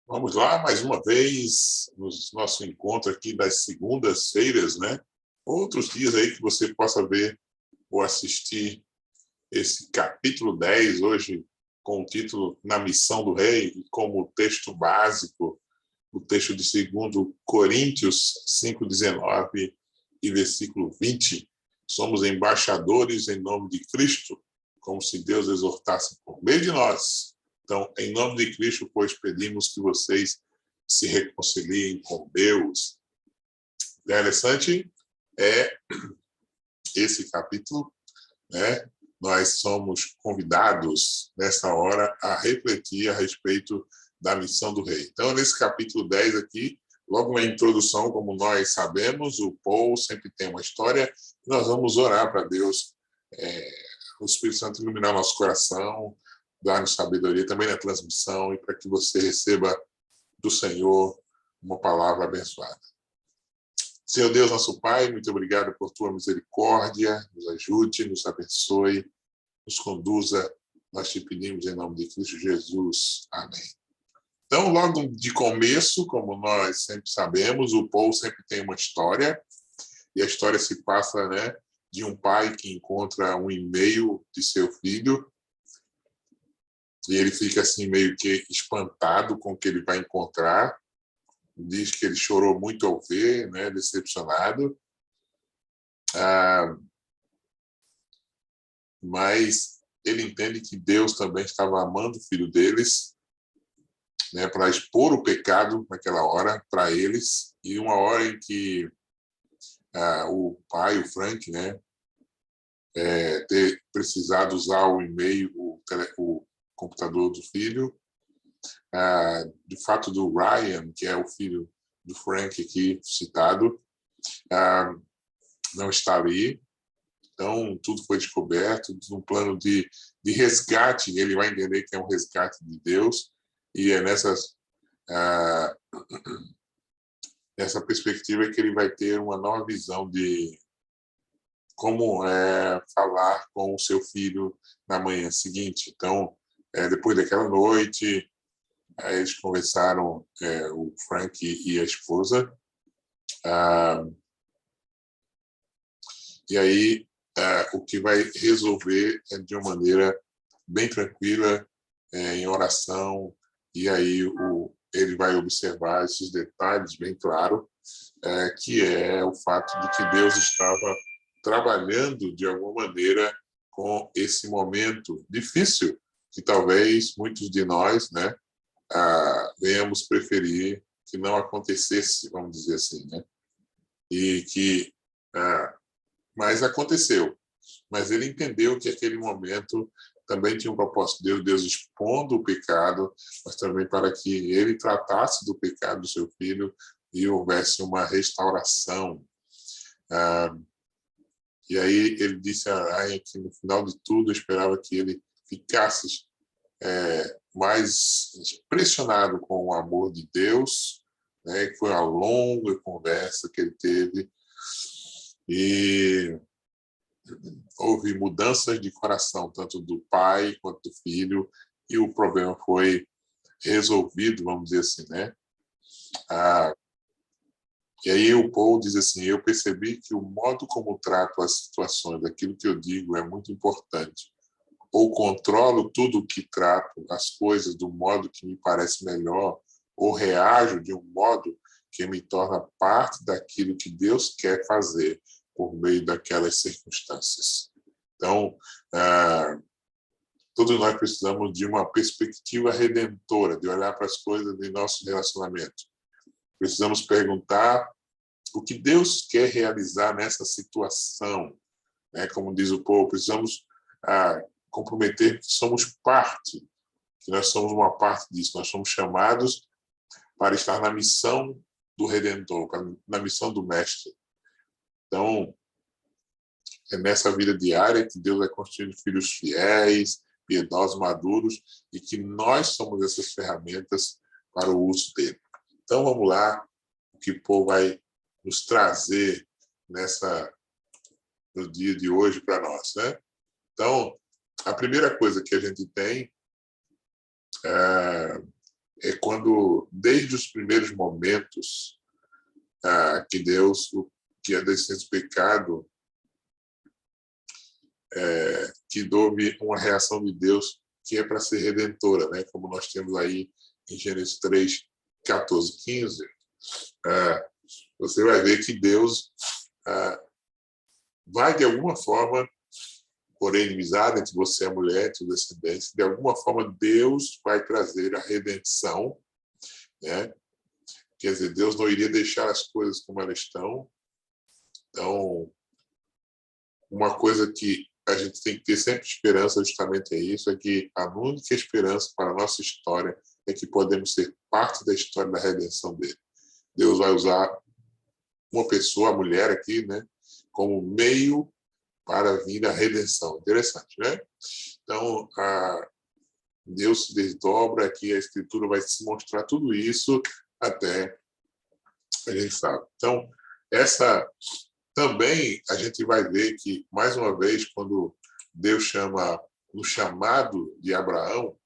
Vamos lá, mais uma vez, no nosso encontro aqui das segundas-feiras, né? Outros dias aí que você possa ver ou assistir esse capítulo 10 hoje com o título Na Missão do Rei, e como texto básico, o texto de 2 Coríntios 5:19 e versículo 20. Somos embaixadores em nome de Cristo, como se Deus exortasse por meio de nós. Então, em nome de Cristo, pois pedimos que vocês se reconciliem com Deus. Interessante é esse capítulo, né? Nós somos convidados, nessa hora, a refletir a respeito da missão do rei. Então, nesse capítulo 10 aqui, logo na introdução, como nós sabemos, o Paul sempre tem uma história, e nós vamos orar para Deus, o Espírito Santo iluminar nosso coração, dar-nos sabedoria também na transmissão, e para que você receba do Senhor uma palavra abençoada. Senhor Deus, nosso Pai, muito obrigado por tua misericórdia, nos ajude, nos abençoe, nos conduza. Nós te pedimos em nome de Cristo Jesus. Amém. Então, logo de começo, como nós sempre sabemos, o Paul sempre tem uma história, e a história se passa, né, de um pai que encontra um e-mail de seu filho, e ele fica assim meio que espantado com o que ele vai encontrar. Diz que ele chorou muito ao ver, né, decepcionado. Mas ele entende que Deus também estava amando o filho deles, né, para expor o pecado naquela hora para eles, e uma hora em que o pai, o Frank, né, ter precisado usar o e-mail, o computador do filho, de fato do Ryan, que é o filho do Frank aqui citado, não está ali. Então, tudo foi descoberto, num plano de resgate, ele vai entender que é um resgate de Deus, e é nessa perspectiva que ele vai ter uma nova visão de como falar com o seu filho na manhã seguinte. Então, depois daquela noite, eles conversaram, o Frank e a esposa, e aí o que vai resolver é de uma maneira bem tranquila, em oração, e aí ele vai observar esses detalhes bem claro, que é o fato de que Deus estava trabalhando de alguma maneira com esse momento difícil, que talvez muitos de nós, né, venhamos preferir que não acontecesse, vamos dizer assim, né? E que, mas aconteceu. Mas ele entendeu que aquele momento também tinha um propósito de Deus expondo o pecado, mas também para que ele tratasse do pecado do seu filho e houvesse uma restauração. E aí ele disse a Ryan que no final de tudo esperava que ele ficasse mais impressionado com o amor de Deus, né? Que foi uma longa conversa que ele teve, e houve mudanças de coração, tanto do pai quanto do filho, e o problema foi resolvido, vamos dizer assim, né? E aí o Paul diz assim: eu percebi que o modo como trato as situações, aquilo que eu digo, é muito importante. Ou controlo tudo o que trato, as coisas do modo que me parece melhor, ou reajo de um modo que me torna parte daquilo que Deus quer fazer por meio daquelas circunstâncias. Então, todos nós precisamos de uma perspectiva redentora, de olhar para as coisas de nosso relacionamento. Precisamos perguntar o que Deus quer realizar nessa situação, né? Como diz o povo, precisamos comprometer que somos parte, que nós somos uma parte disso. Nós somos chamados para estar na missão do Redentor, na missão do Mestre. Então, é nessa vida diária que Deus vai construindo filhos fiéis, piedosos, maduros, e que nós somos essas ferramentas para o uso dele. Então, vamos lá, o que o povo vai nos trazer no dia de hoje para nós, né? Então, a primeira coisa que a gente tem é quando, desde os primeiros momentos, que Deus, que a descendência do pecado, que houve uma reação de Deus que é para ser redentora, né? Como nós temos aí em Gênesis 3, 14, 15, você vai ver que Deus vai, de alguma forma, por inimizade entre você e a mulher, entre os descendentes, de alguma forma Deus vai trazer a redenção, né? Quer dizer, Deus não iria deixar as coisas como elas estão. Então, uma coisa que a gente tem que ter sempre esperança, justamente é isso, é que a única esperança para a nossa história é que podemos ser parte da história da redenção dele. Deus vai usar uma pessoa, a mulher aqui, né, como meio para vir a redenção. Interessante, né? Então, Deus se desdobra aqui, a Escritura vai se mostrar tudo isso até a gente sabe. Então, essa também a gente vai ver que, mais uma vez, quando Deus chama, no chamado de Abraão,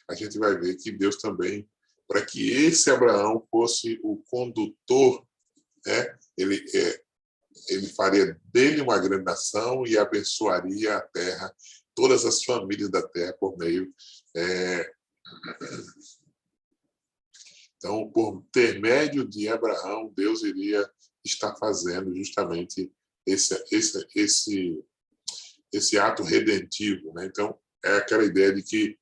a gente vai ver que Deus também, para que esse Abraão fosse o condutor, né, ele faria dele uma grande nação e abençoaria a terra, todas as famílias da terra por meio. Então, por intermédio de Abraão, Deus iria estar fazendo justamente esse ato redentivo, né? Então, é aquela ideia de que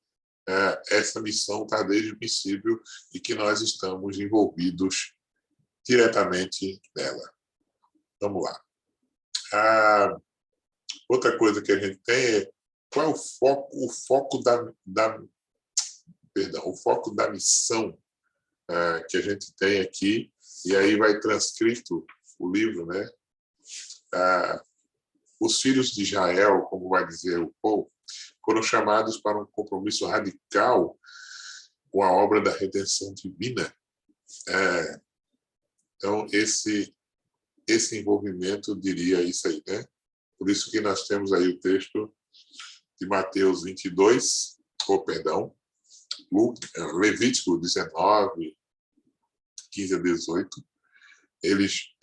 essa missão está desde o princípio e que nós estamos envolvidos diretamente nela. Vamos lá. Outra coisa que a gente tem é qual é o foco da missão que a gente tem aqui, e aí vai transcrito o livro, né? Os filhos de Israel, como vai dizer o Paul, foram chamados para um compromisso radical com a obra da redenção divina. Então, esse envolvimento diria isso aí, né? Por isso que nós temos aí o texto de Mateus 22, Levítico 19, 15 a 18. Eles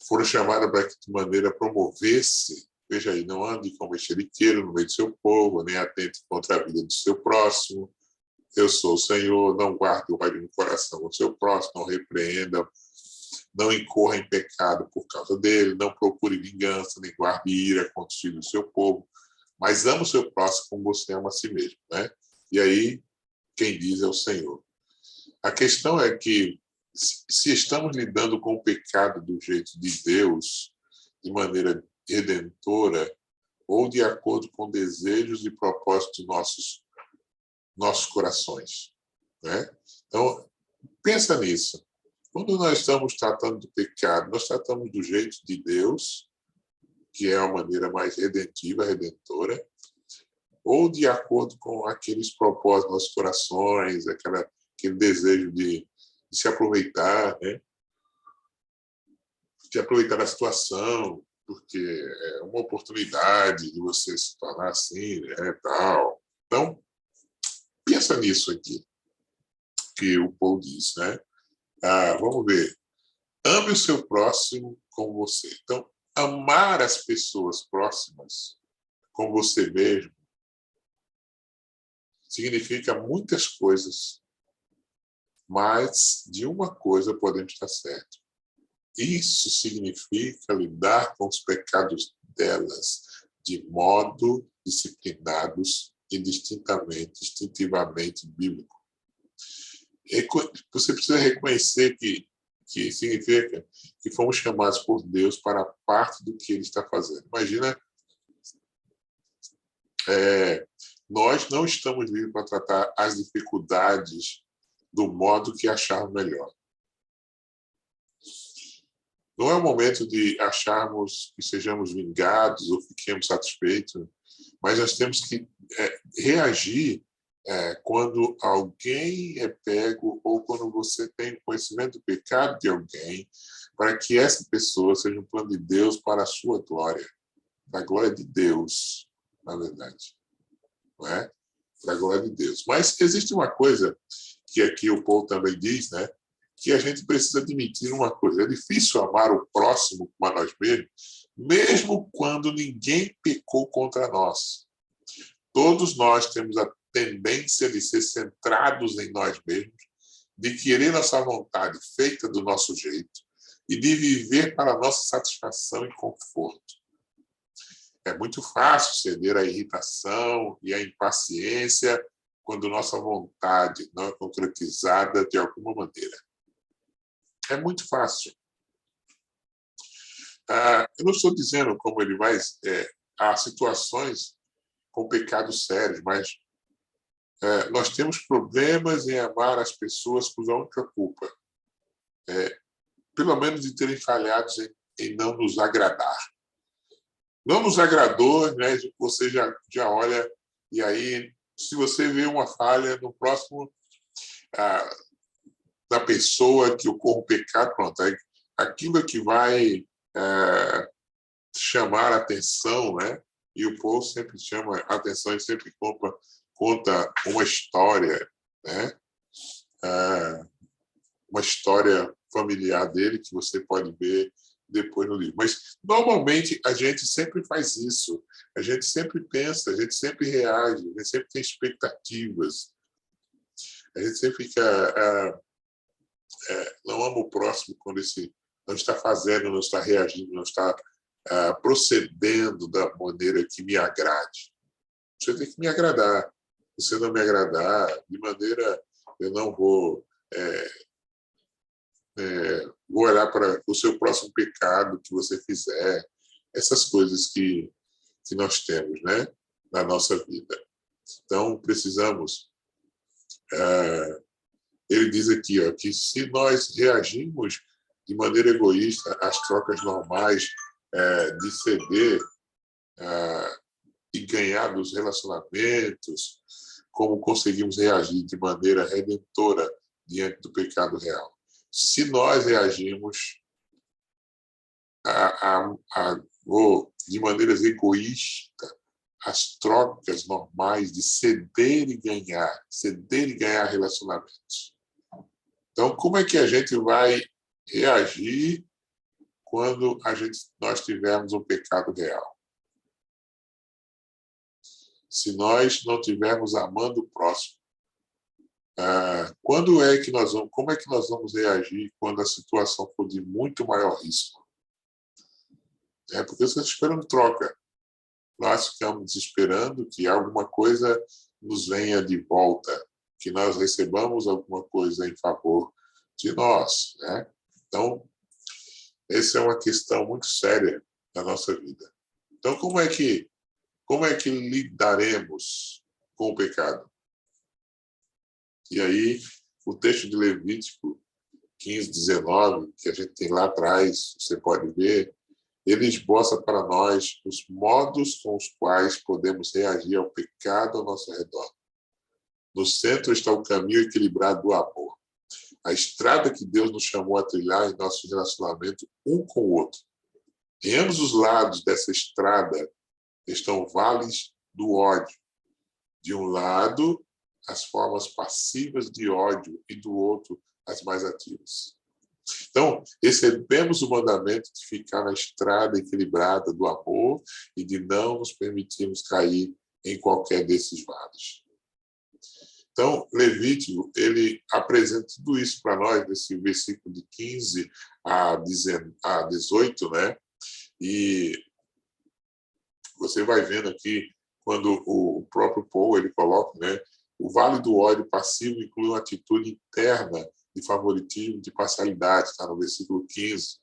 foram chamados para que, de maneira, promovesse, veja aí, não ande como mexeriqueiro no meio do seu povo, nem atente contra a vida do seu próximo. Eu sou o Senhor, não guarde o ódio no coração do seu próximo, não repreenda, não incorra em pecado por causa dele, não procure vingança, nem guarde ira contra os filhos do seu povo, mas ama o seu próximo como você ama a si mesmo, né? E aí, quem diz é o Senhor. A questão é que, se estamos lidando com o pecado do jeito de Deus, de maneira redentora, ou de acordo com desejos e propósitos dos nossos corações, né? Então, pensa nisso. Quando nós estamos tratando do pecado, nós tratamos do jeito de Deus, que é a maneira mais redentiva, redentora, ou de acordo com aqueles propósitos dos nossos corações, aquele desejo de se aproveitar, né? De aproveitar a situação, porque é uma oportunidade de você se tornar assim, né, tal. Então, pensa nisso aqui, que o Paul diz, né? Vamos ver. Ame o seu próximo como você. Então, amar as pessoas próximas como você mesmo significa muitas coisas, mas de uma coisa podemos estar certos. Isso significa lidar com os pecados delas de modo disciplinados e instintivamente bíblico. Você precisa reconhecer que significa que fomos chamados por Deus para parte do que Ele está fazendo. Imagina, nós não estamos vivos para tratar as dificuldades do modo que acharmos melhor. Não é o momento de acharmos que sejamos vingados ou fiquemos satisfeitos, mas nós temos que reagir quando alguém é pego ou quando você tem conhecimento do pecado de alguém, para que essa pessoa seja um plano de Deus para a sua glória, para a glória de Deus, na verdade. Não é? Para glória de Deus. Mas existe uma coisa que aqui o Paulo também diz, né? Que a gente precisa admitir uma coisa. É difícil amar o próximo como a nós mesmos, mesmo quando ninguém pecou contra nós. Todos nós temos a tendência de ser centrados em nós mesmos, de querer nossa vontade feita do nosso jeito e de viver para a nossa satisfação e conforto. É muito fácil ceder à irritação e à impaciência quando nossa vontade não é concretizada de alguma maneira. É muito fácil. Eu não estou dizendo como ele vai... há situações com pecados sérios, mas nós temos problemas em amar as pessoas cuja única culpa pelo menos de terem falhado em não nos agradar. Não nos agradou, né? Você já olha, e aí, se você vê uma falha no próximo da pessoa que ocorre o pecado, pronto, aquilo é que vai chamar a atenção, né? E o povo sempre chama a atenção e sempre conta uma história, né? Uma história familiar dele que você pode ver depois no livro. Mas, normalmente, a gente sempre faz isso. A gente sempre pensa, a gente sempre reage, a gente sempre tem expectativas. A gente sempre fica... não ama o próximo quando esse não está fazendo, não está reagindo, não está procedendo da maneira que me agrade. Você tem que me agradar. Se você não me agradar, de maneira... Eu não vou olhar para o seu próximo pecado que você fizer. Essas coisas que nós temos, né, na nossa vida. Então, precisamos... ele diz aqui, ó, que se nós reagimos de maneira egoísta às trocas normais de ceder e ganhar dos relacionamentos, como conseguimos reagir de maneira redentora diante do pecado real. Se nós reagimos de maneiras egoístas às trocas normais de ceder e ganhar relacionamentos. Então, como é que a gente vai reagir quando nós tivermos um pecado real? Se nós não estivermos amando o próximo, como é que nós vamos reagir quando a situação for de muito maior risco? Porque você está esperando troca. Nós ficamos esperando que alguma coisa nos venha de volta, que nós recebamos alguma coisa em favor de nós, né? Então, essa é uma questão muito séria na nossa vida. Então, como é que lidaremos com o pecado? E aí, o texto de Levítico 15, 19, que a gente tem lá atrás, você pode ver, ele esboça para nós os modos com os quais podemos reagir ao pecado ao nosso redor. No centro está o caminho equilibrado do amor, a estrada que Deus nos chamou a trilhar em nosso relacionamento um com o outro. Em ambos os lados dessa estrada estão vales do ódio. De um lado, as formas passivas de ódio e do outro, as mais ativas. Então, recebemos o mandamento de ficar na estrada equilibrada do amor e de não nos permitirmos cair em qualquer desses vales. Então, Levítico, ele apresenta tudo isso para nós, nesse versículo de 15 a 18, né? E você vai vendo aqui, quando o próprio Paul ele coloca, né? O vale do ódio passivo inclui uma atitude interna de favoritismo, de parcialidade, está no versículo 15.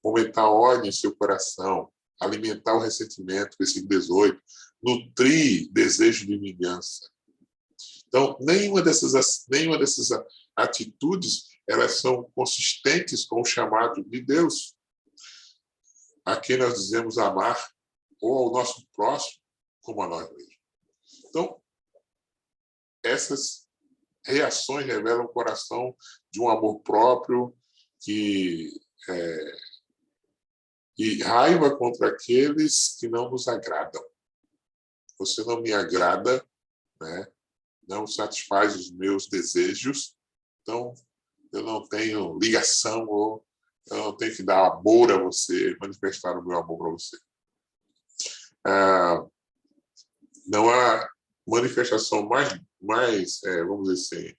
Fomentar ódio em seu coração, alimentar o ressentimento, versículo 18. Nutrir desejo de vingança. Então, nenhuma dessas atitudes elas são consistentes com o chamado de Deus, a quem nós dizemos amar, ou ao nosso próximo, como a nós mesmos. Então, essas reações revelam o coração de um amor próprio e raiva contra aqueles que não nos agradam. Você não me agrada, né? não satisfaz os meus desejos, então eu não tenho ligação ou eu não tenho que dar amor a você, manifestar o meu amor para você. Não há manifestação mais vamos dizer assim,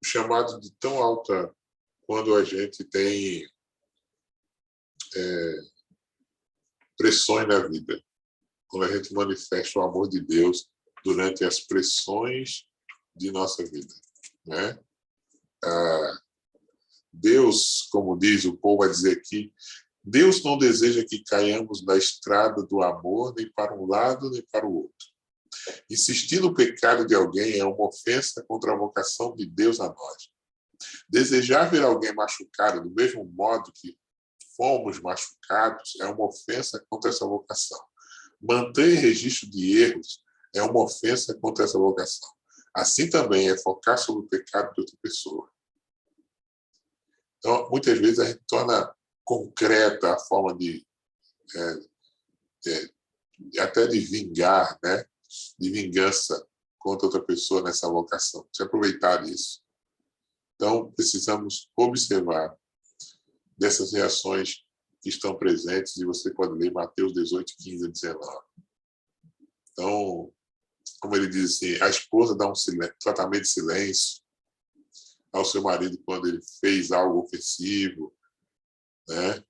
chamado de tão alta quando a gente tem pressões na vida, quando a gente manifesta o amor de Deus durante as pressões de nossa vida, né? Deus, como diz o povo, vai dizer aqui, Deus não deseja que caiamos na estrada do amor nem para um lado nem para o outro. Insistir no pecado de alguém é uma ofensa contra a vocação de Deus a nós. Desejar ver alguém machucado do mesmo modo que fomos machucados é uma ofensa contra essa vocação. Manter registro de erros é uma ofensa contra essa vocação. Assim também é focar sobre o pecado de outra pessoa. Então, muitas vezes a gente torna concreta a forma de até de vingar, né? De vingança contra outra pessoa nessa vocação. Se aproveitar isso. Então, precisamos observar dessas reações que estão presentes, e você pode ler Mateus 18, 15 a 19. Então, como ele diz assim, a esposa dá um tratamento de silêncio ao seu marido quando ele fez algo ofensivo, né?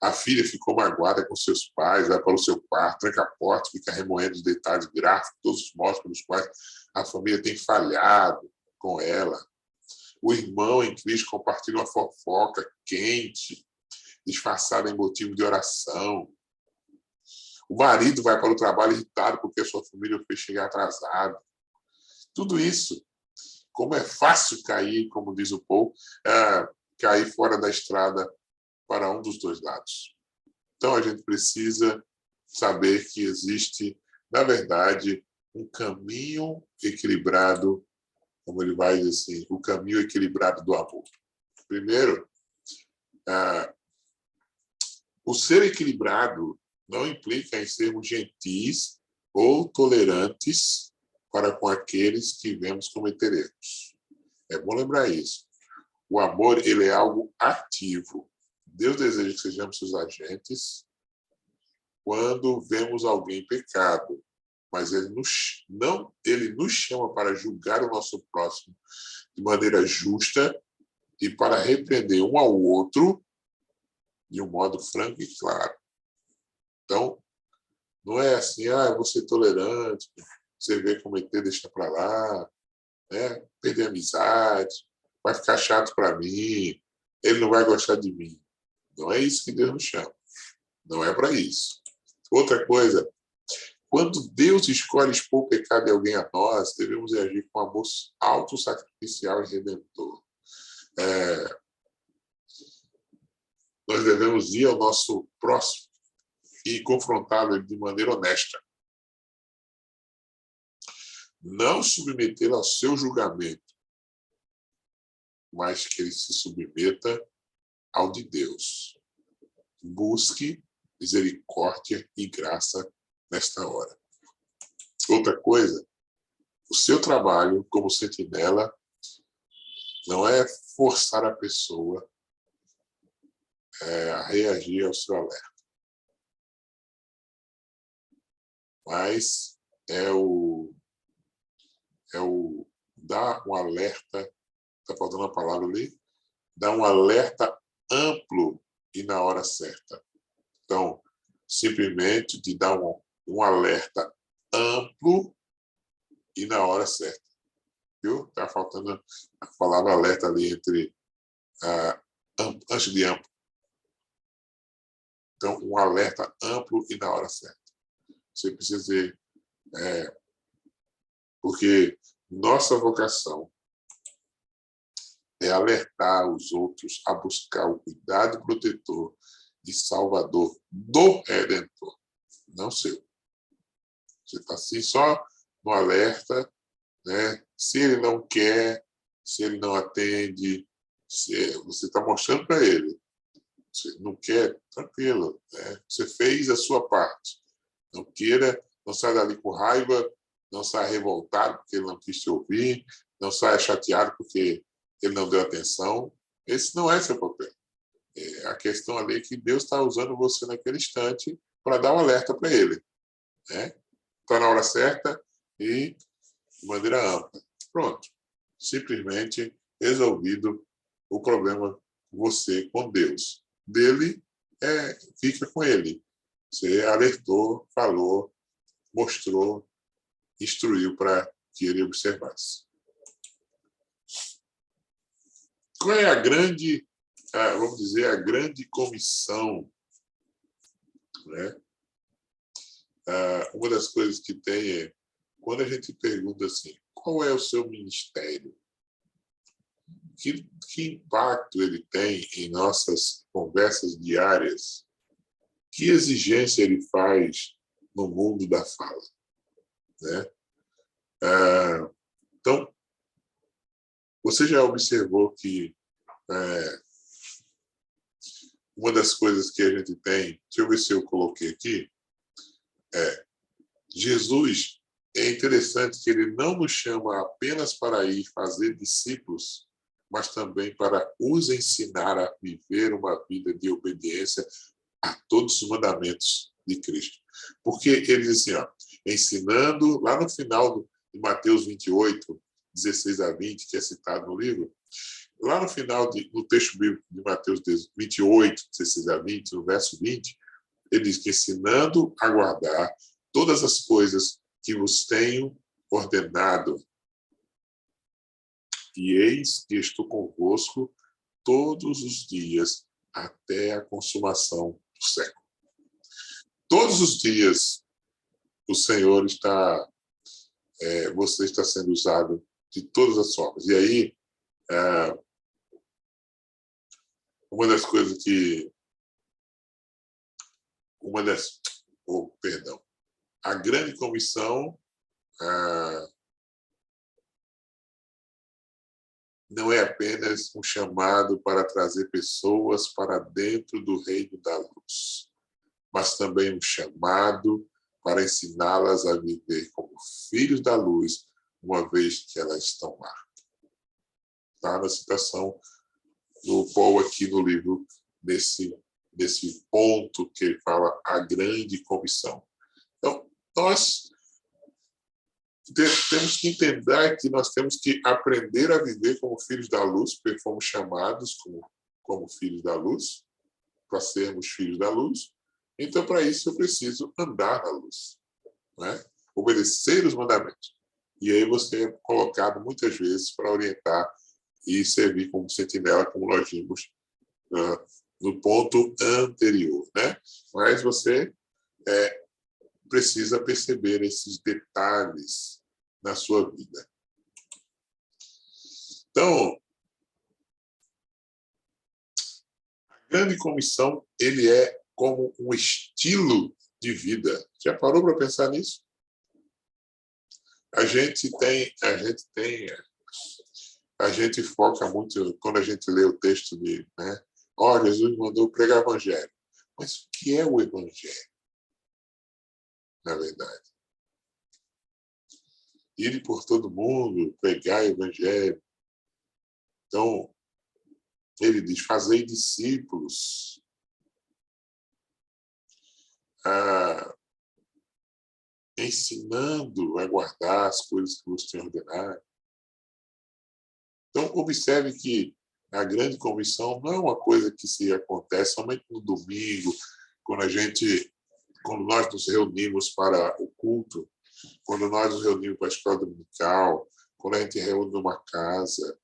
A filha ficou magoada com seus pais, vai para o seu quarto, tranca a porta, fica remoendo os detalhes gráficos, todos os modos pelos quais a família tem falhado com ela. O irmão em Cristo compartilha uma fofoca quente, disfarçada em motivo de oração. O marido vai para o trabalho irritado porque a sua família o fez chegar atrasado. Tudo isso, como é fácil cair, como diz o povo, cair fora da estrada para um dos dois lados. Então, a gente precisa saber que existe, na verdade, um caminho equilibrado, como ele vai dizer assim, o caminho equilibrado do amor. Primeiro, o ser equilibrado não implica em sermos gentis ou tolerantes para com aqueles que vemos cometer erros. É bom lembrar isso. O amor, ele é algo ativo. Deus deseja que sejamos seus agentes quando vemos alguém em pecado, mas ele nos chama para julgar o nosso próximo de maneira justa e para repreender um ao outro de um modo franco e claro. Então, não é assim, eu vou ser tolerante, você vê cometer, deixa para lá, né? Perder a amizade, vai ficar chato para mim, ele não vai gostar de mim. Não é isso que Deus nos chama. Não é para isso. Outra coisa, quando Deus escolhe expor o pecado de alguém a nós, devemos agir com amor autossacrificial e redentor. Nós devemos ir ao nosso próximo e confrontá-lo de maneira honesta. Não submetê-lo ao seu julgamento, mas que ele se submeta ao de Deus. Busque misericórdia e graça nesta hora. Outra coisa, o seu trabalho como sentinela não é forçar a pessoa a reagir ao seu alerta, mas é o dar um alerta, está faltando a palavra ali, dar um alerta amplo e na hora certa. Então, simplesmente de dar um alerta amplo e na hora certa. Viu? Está faltando a palavra alerta ali entre antes de amplo. Então, um alerta amplo e na hora certa. Você precisa dizer, porque nossa vocação é alertar os outros a buscar o cuidado protetor e salvador do Redentor, não seu. Você está assim só no alerta, né? Se ele não quer, se ele não atende, você está mostrando para ele. Você não quer, tranquilo. Né? Você fez a sua parte. Não queira, não sai dali com raiva, não saia revoltado porque ele não quis te ouvir, não saia chateado porque ele não deu atenção. Esse não é seu papel. A questão ali é que Deus está usando você naquele instante para dar um alerta para ele. Né? Está na hora certa e de maneira ampla. Pronto. Simplesmente resolvido o problema você com Deus. Dele, fica com ele. Você alertou, falou, mostrou, instruiu para que ele observasse. Qual é vamos dizer, a grande comissão? Né? Uma das coisas que tem é, quando a gente pergunta assim, qual é o seu ministério? Que impacto ele tem em nossas conversas diárias? Que exigência ele faz no mundo da fala? Né? Então, você já observou que uma das coisas que a gente tem, deixa eu ver se eu coloquei aqui, Jesus, é interessante que ele não nos chama apenas para ir fazer discípulos, mas também para os ensinar a viver uma vida de obediência a todos os mandamentos de Cristo. Porque ele diz assim, ensinando, lá no final de Mateus 28, 16 a 20, que é citado no livro, lá no final do texto bíblico de Mateus 28, 16 a 20, no verso 20, ele diz que ensinando a guardar todas as coisas que vos tenho ordenado. E eis que estou convosco todos os dias até a consumação do século. Todos os dias o Senhor você está sendo usado de todas as formas. E aí, uma das coisas que... A grande comissão não é apenas um chamado para trazer pessoas para dentro do reino da luz, mas também um chamado para ensiná-las a viver como filhos da luz, uma vez que elas estão lá. Está na citação do Paul aqui no livro, nesse ponto que ele fala a grande comissão. Então, nós temos que entender que nós temos que aprender a viver como filhos da luz, porque fomos chamados como filhos da luz, para sermos filhos da luz. Então, para isso, eu preciso andar na luz, né? Obedecer os mandamentos. E aí você é colocado muitas vezes para orientar e servir como sentinela, como nós vimos no ponto anterior, né? Mas você precisa perceber esses detalhes na sua vida. Então, a grande comissão, ele é como um estilo de vida. Já parou para pensar nisso? A gente foca muito quando a gente lê o texto de, né? Jesus mandou pregar o evangelho. Mas o que é o evangelho? Na verdade, ir por todo mundo, pregar o evangelho. Então, ele diz, fazei discípulos, ensinando a guardar as coisas que vos tenho ordenado. Então, observe que a grande comissão não é uma coisa que se acontece somente no domingo, quando nós nos reunimos para o culto, quando nós nos reunimos para a escola dominical, quando a gente reúne numa casa.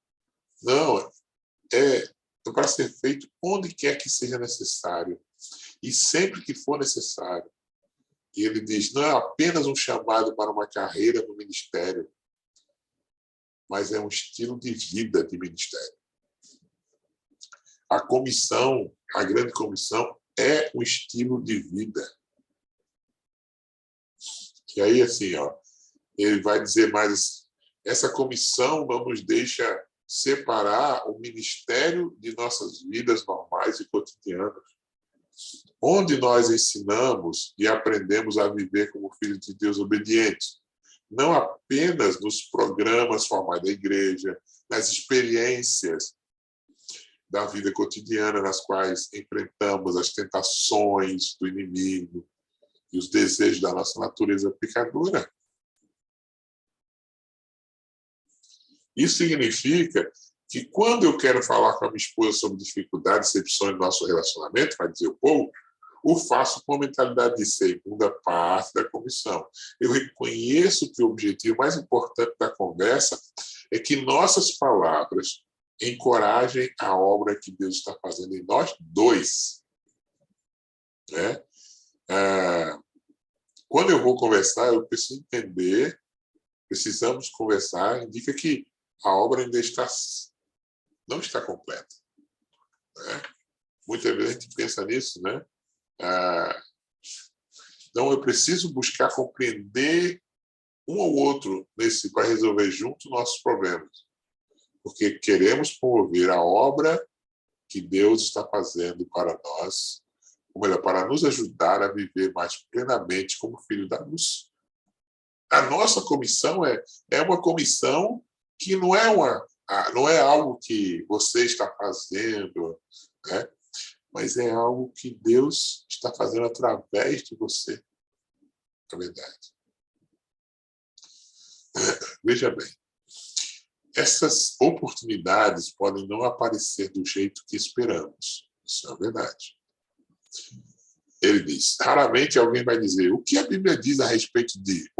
Não, é para ser feito onde quer que seja necessário e sempre que for necessário. E ele diz, não é apenas um chamado para uma carreira no ministério, mas é um estilo de vida de ministério. A comissão, a grande comissão, é um estilo de vida. E aí, assim, ele vai dizer mais, essa comissão não nos deixa separar o ministério de nossas vidas normais e cotidianas, onde nós ensinamos e aprendemos a viver como filhos de Deus obedientes. não apenas nos programas formais da igreja, nas experiências da vida cotidiana, nas quais enfrentamos as tentações do inimigo e os desejos da nossa natureza pecadora. Isso significa que quando eu quero falar com a minha esposa sobre dificuldades, decepções do nosso relacionamento, vai dizer o povo, o faço com a mentalidade de segunda parte da comissão. Eu reconheço que o objetivo mais importante da conversa é que nossas palavras encorajem a obra que Deus está fazendo em nós dois. Né? Quando eu vou conversar, eu preciso entender, precisamos conversar, indica que a obra ainda não está completa. Né? Muitas vezes a gente pensa nisso, né? Então, eu preciso buscar compreender um ao outro para resolver juntos nossos problemas. Porque queremos promover a obra que Deus está fazendo para nós, ou melhor, para nos ajudar a viver mais plenamente como filho da luz. A nossa comissão é uma comissão que não é algo que você está fazendo, né? Mas é algo que Deus está fazendo através de você, na verdade. Veja bem, essas oportunidades podem não aparecer do jeito que esperamos. Isso é verdade. Ele diz, raramente alguém vai dizer o que a Bíblia diz a respeito de,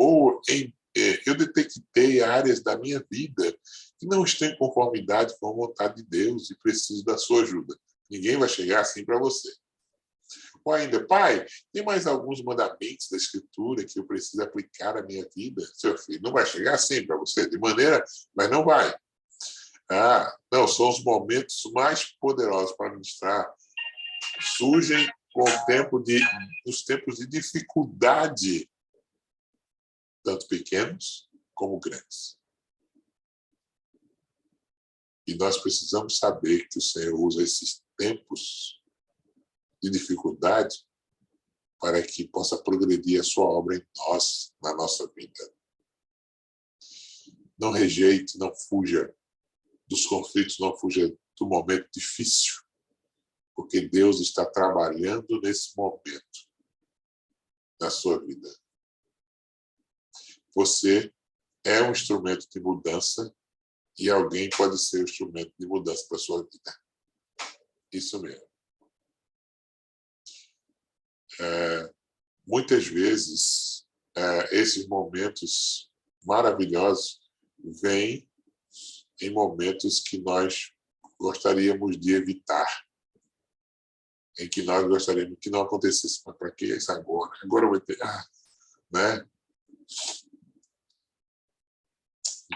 eu detectei áreas da minha vida que não estão em conformidade com a vontade de Deus e preciso da sua ajuda. Ninguém vai chegar assim para você. Ou ainda, pai, tem mais alguns mandamentos da Escritura que eu preciso aplicar à minha vida? Seu filho não vai chegar assim para você, de maneira, mas não vai. Não, são os momentos mais poderosos para ministrar. Surgem com os tempos de dificuldade, tanto pequenos como grandes. E nós precisamos saber que o Senhor usa esses tempos de dificuldade para que possa progredir a sua obra em nós, na nossa vida. Não rejeite, não fuja dos conflitos, não fuja do momento difícil, porque Deus está trabalhando nesse momento na sua vida. Você é um instrumento de mudança e alguém pode ser um instrumento de mudança para a sua vida. Isso mesmo. Muitas vezes, esses momentos maravilhosos vêm em momentos que nós gostaríamos de evitar, em que nós gostaríamos que não acontecesse. Mas para que isso agora? Agora vai ter... né?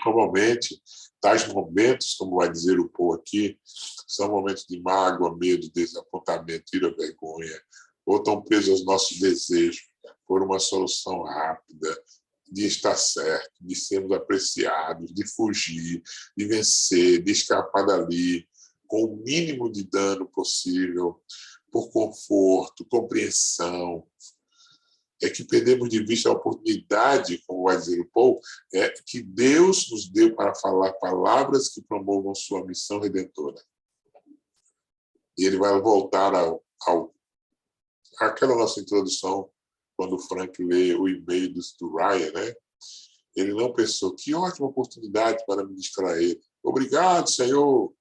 Normalmente, tais momentos, como vai dizer o Paul aqui, são momentos de mágoa, medo, desapontamento, ira, vergonha, ou estão presos aos nossos desejos por uma solução rápida, de estar certo, de sermos apreciados, de fugir, de vencer, de escapar dali, com o mínimo de dano possível, por conforto, compreensão. É que perdemos de vista a oportunidade, como vai dizer o Paul, que Deus nos deu para falar palavras que promovam sua missão redentora. E ele vai voltar àquela nossa introdução, quando o Frank lê o e-mail do Ryan, né? Ele não pensou, que ótima oportunidade para ministrar ele. Obrigado, Senhor.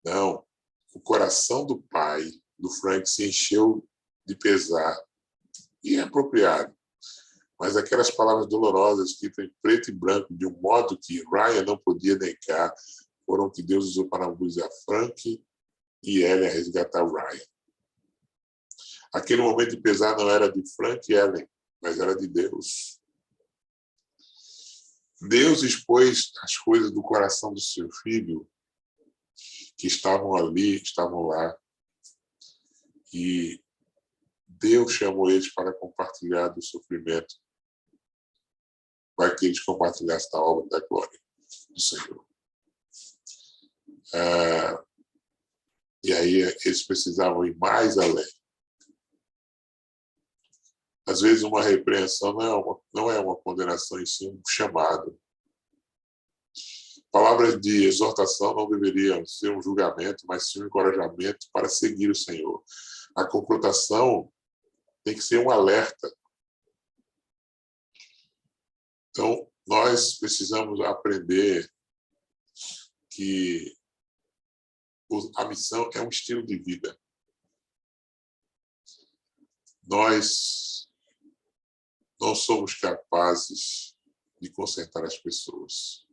Não. O coração do pai, do Frank, se encheu de pesar. E é apropriado. Mas aquelas palavras dolorosas, escritas em preto e branco, de um modo que Ryan não podia negar, foram que Deus usou para abusar Frank e Ellen a resgatar Ryan. Aquele momento de pesar não era de Frank e Ellen, mas era de Deus. Deus expôs as coisas do coração do seu filho, que estavam ali, estavam lá. E Deus chamou eles para compartilhar do sofrimento, para que eles compartilhassem da obra da glória do Senhor. E aí eles precisavam ir mais além. Às vezes, uma repreensão não é uma condenação, em si um chamado. Palavras de exortação não deveriam ser um julgamento, mas sim um encorajamento para seguir o Senhor. A confrontação tem que ser um alerta. Então, nós precisamos aprender que a missão é um estilo de vida. Nós não somos capazes de consertar as pessoas.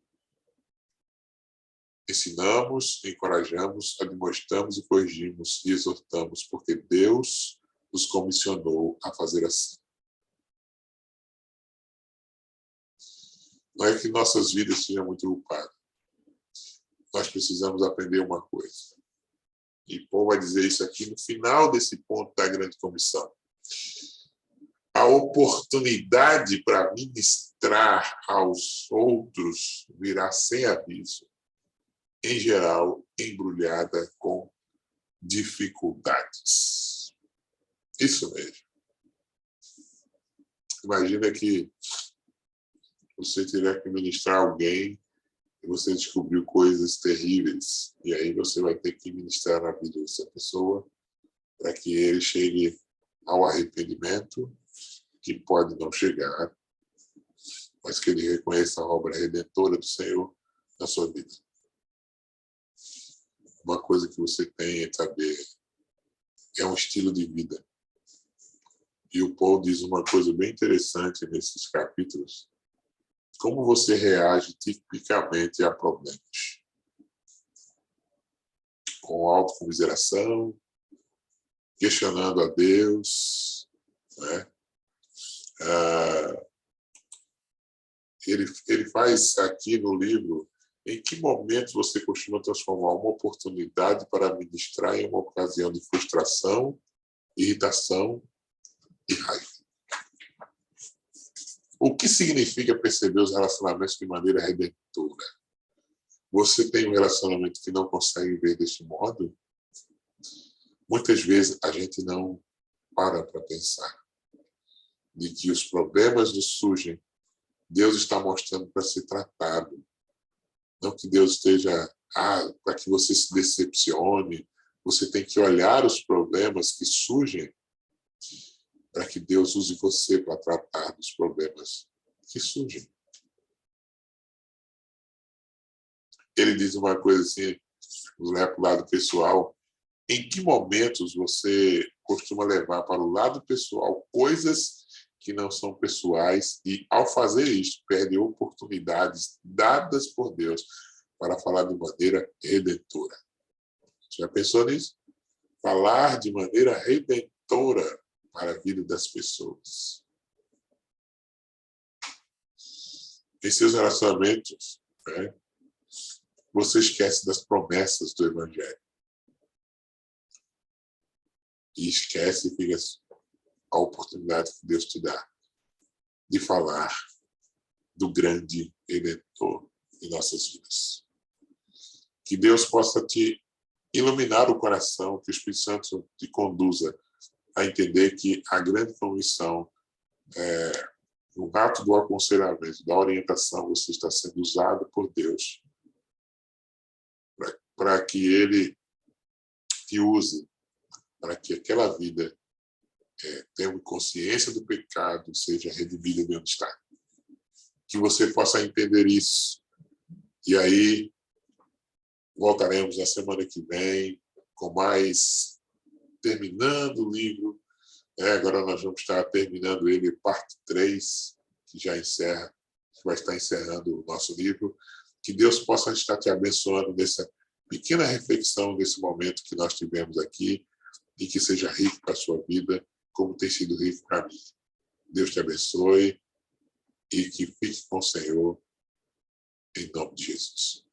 Ensinamos, encorajamos, admoestamos e corrigimos e exortamos, porque Deus nos comissionou a fazer assim. Não é que nossas vidas sejam muito ocupadas. Nós precisamos aprender uma coisa. E Paulo vai dizer isso aqui no final desse ponto da grande comissão. A oportunidade para ministrar aos outros virá sem aviso, em geral, embrulhada com dificuldades. Isso mesmo. Imagina que você tiver que ministrar alguém e você descobriu coisas terríveis, e aí você vai ter que ministrar na vida dessa pessoa para que ele chegue ao arrependimento, que pode não chegar, mas que ele reconheça a obra redentora do Senhor na sua vida. Uma coisa que você tem é saber, é um estilo de vida. E o Paulo diz uma coisa bem interessante nesses capítulos. Como você reage tipicamente a problemas? Com autocomiseração, questionando a Deus, né? Ele faz aqui no livro, em que momento você costuma transformar uma oportunidade para ministrar em uma ocasião de frustração, irritação e raiva? O que significa perceber os relacionamentos de maneira redentora? Você tem um relacionamento que não consegue ver deste modo? Muitas vezes a gente não para pensar de que os problemas nos surgem, Deus está mostrando para ser tratado. Não que Deus esteja para que você se decepcione. Você tem que olhar os problemas que surgem para que Deus use você para tratar dos problemas que surgem. Ele diz uma coisa assim, vamos levar para o lado pessoal. Em que momentos você costuma levar para o lado pessoal coisas que não são pessoais e, ao fazer isso, perde oportunidades dadas por Deus para falar de maneira redentora? Já pensou nisso? Falar de maneira redentora para a vida das pessoas. Em seus relacionamentos, né, você esquece das promessas do Evangelho. E esquece e fica a oportunidade que Deus te dá de falar do grande Redentor em nossas vidas. Que Deus possa te iluminar o coração, que o Espírito Santo te conduza a entender que a grande comissão, no ato do aconselhamento, da orientação, você está sendo usado por Deus para que Ele te use, para que aquela vida tenha consciência do pecado, seja redimida de onde está. Que você possa entender isso. E aí, voltaremos na semana que vem com mais, terminando o livro. Agora nós vamos estar terminando ele, parte 3, que já encerra, que vai estar encerrando o nosso livro. Que Deus possa estar te abençoando nessa pequena reflexão, nesse momento que nós tivemos aqui, e que seja rico para a sua vida, como tem sido rico para mim. Deus te abençoe e que fique com o Senhor, em nome de Jesus.